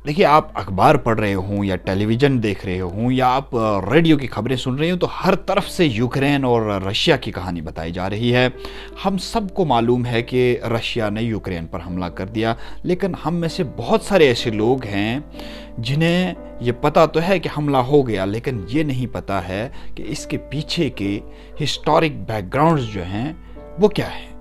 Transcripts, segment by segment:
देखिए, आप अखबार पढ़ रहे हों या टेलीविज़न देख रहे हों या आप रेडियो की खबरें सुन रहे हो, तो हर तरफ से यूक्रेन और रशिया की कहानी बताई जा रही है। हम सबको मालूम है कि रशिया ने यूक्रेन पर हमला कर दिया, लेकिन हम में से बहुत सारे ऐसे लोग हैं जिन्हें ये पता तो है कि हमला हो गया, लेकिन ये नहीं पता है कि इसके पीछे के हिस्टोरिक बैकग्राउंड्स जो हैं वो क्या है।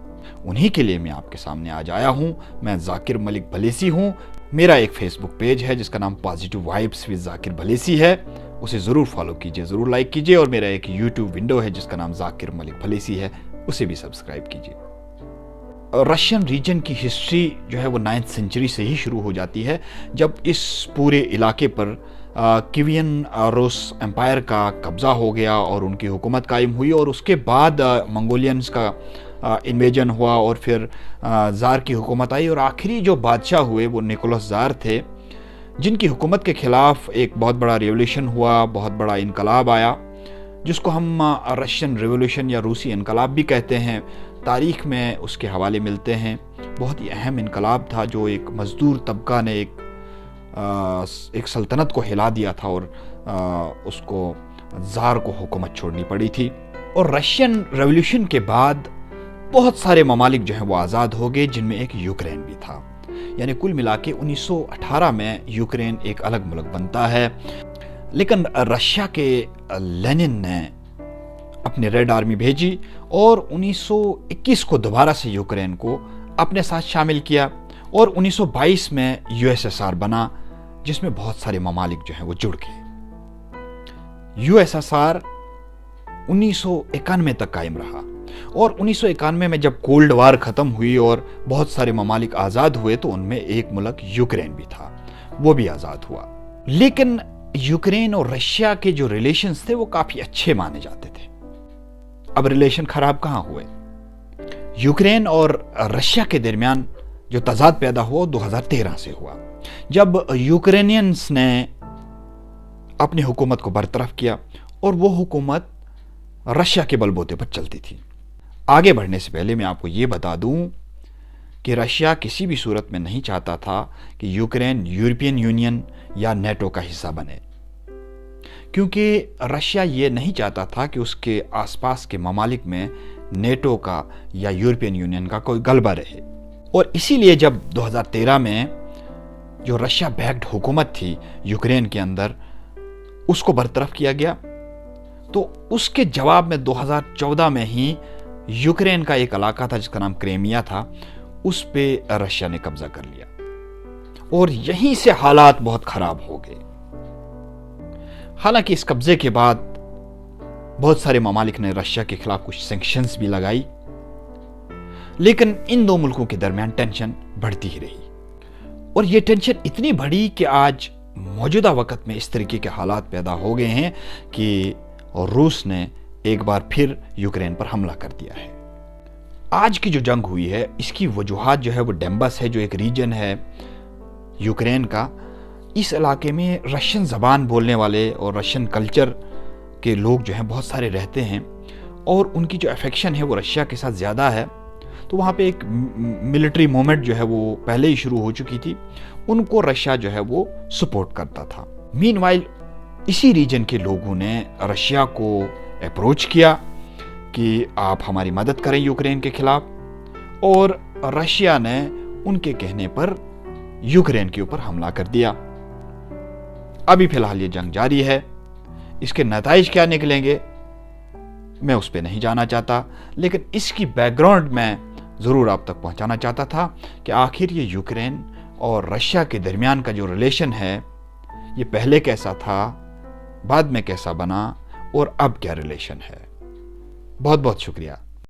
उन्हीं के लिए मैं आपके सामने आज आया हूँ। मैं ज़ाकिर मलिक भलेसी हूँ। मेरा एक फेसबुक पेज है जिसका नाम पॉजिटिव वाइब्स विद ज़ाकिर भलेसी है, उसे ज़रूर फॉलो कीजिए, ज़रूर लाइक कीजिए। और मेरा एक यूट्यूब विंडो है जिसका नाम ज़ाकिर मलिक भलेसी है, उसे भी सब्सक्राइब कीजिए। रशियन रीजन की हिस्ट्री जो है वो 9th सेंचुरी से ही शुरू हो जाती है, जब इस पूरे इलाके पर किवियन रूस एम्पायर का कब्ज़ा हो गया और उनकी हुकूमत कायम हुई। और उसके बाद मंगोलियंस का इन्वेजन हुआ और फिर ज़ार की हुकूमत आई। और आखिरी जो बादशाह हुए वो निकोलस ज़ार थे, जिनकी हुकूमत के ख़िलाफ़ एक बहुत बड़ा रिवोल्यूशन हुआ, बहुत बड़ा इनकलाब आया, जिसको हम रशियन रिवोल्यूशन या रूसी इनकलाब भी कहते हैं। तारीख़ में उसके हवाले मिलते हैं। बहुत ही अहम इनकलाब था जो एक मज़दूर तबका ने एक सल्तनत को हिला दिया था और उसको ज़ार को हुकूमत छोड़नी पड़ी थी। और रशियन रिवोल्यूशन के बाद बहुत सारे ममालिक जो हैं वो आज़ाद हो गए, जिनमें एक यूक्रेन भी था। यानी कुल मिला के 1918 में यूक्रेन एक अलग मुल्क बनता है। लेकिन रशिया के लेनिन ने अपनी रेड आर्मी भेजी और 1921 को दोबारा से यूक्रेन को अपने साथ शामिल किया। और 1922 में यूएसएसआर बना, जिसमें बहुत सारे ममालिक जो हैं वो जुड़ गए। यूएसएसआर 1991 तक कायम रहा। और 1991 में जब कोल्ड वार ख़त्म हुई और बहुत सारे ममालिक आज़ाद हुए, तो उनमें एक मुल्क यूक्रेन भी था, वो भी आज़ाद हुआ। लेकिन यूक्रेन और रशिया के जो रिलेशंस थे वो काफ़ी अच्छे माने जाते थे। अब रिलेशन ख़राब कहाँ हुए? यूक्रेन और रशिया के दरमियान जो तज़ाद पैदा हुआ 2013 से हुआ, जब यूक्रेनियंस ने अपनी हुकूमत को बरतरफ किया और वो हुकूमत रशिया के बलबूते पर चलती थी। आगे बढ़ने से पहले मैं आपको ये बता दूं कि रशिया किसी भी सूरत में नहीं चाहता था कि यूक्रेन यूरोपियन यूनियन या नेटो का हिस्सा बने, क्योंकि रशिया ये नहीं चाहता था कि उसके आसपास के ममालिक में नेटो का या यूरोपियन यूनियन का कोई गलबा रहे। और इसीलिए जब 2013 में जो रशिया बैक्ड हुकूमत थी यूक्रेन के अंदर, उसको बरतरफ किया गया, तो उसके जवाब में 2014 में ही यूक्रेन का एक इलाका था जिसका नाम क्रेमिया था, उस पे रशिया ने कब्जा कर लिया। और यहीं से हालात बहुत खराब हो गए। हालांकि इस कब्जे के बाद बहुत सारे ममालिक ने रशिया के खिलाफ कुछ सैंक्शंस भी लगाई, लेकिन इन दो मुल्कों के दरमियान टेंशन बढ़ती ही रही। और ये टेंशन इतनी बढ़ी कि आज मौजूदा वक्त में इस तरीके के हालात पैदा हो गए हैं कि रूस ने एक बार फिर यूक्रेन पर हमला कर दिया है। आज की जो जंग हुई है, इसकी वजूहात जो है वो डेम्बस है, जो एक रीजन है यूक्रेन का। इस इलाके में रशियन ज़बान बोलने वाले और रशियन कल्चर के लोग जो हैं बहुत सारे रहते हैं, और उनकी जो अफेक्शन है वो रशिया के साथ ज़्यादा है। तो वहाँ पे एक मिलिट्री मूवमेंट जो है वो पहले ही शुरू हो चुकी थी, उनको रशिया जो है वो सपोर्ट करता था। मीनवाइल इसी रीजन के लोगों ने रशिया को अप्रोच किया कि आप हमारी मदद करें यूक्रेन के खिलाफ, और रशिया ने उनके कहने पर यूक्रेन के ऊपर हमला कर दिया। अभी फिलहाल ये जंग जारी है। इसके नताइज क्या निकलेंगे मैं उस पर नहीं जाना चाहता, लेकिन इसकी बैकग्राउंड मैं ज़रूर आप तक पहुंचाना चाहता था कि आखिर ये यूक्रेन और रशिया के दरमियान का जो रिलेशन है, ये पहले कैसा था, बाद में कैसा बना, और अब क्या रिलेशन है। बहुत बहुत शुक्रिया।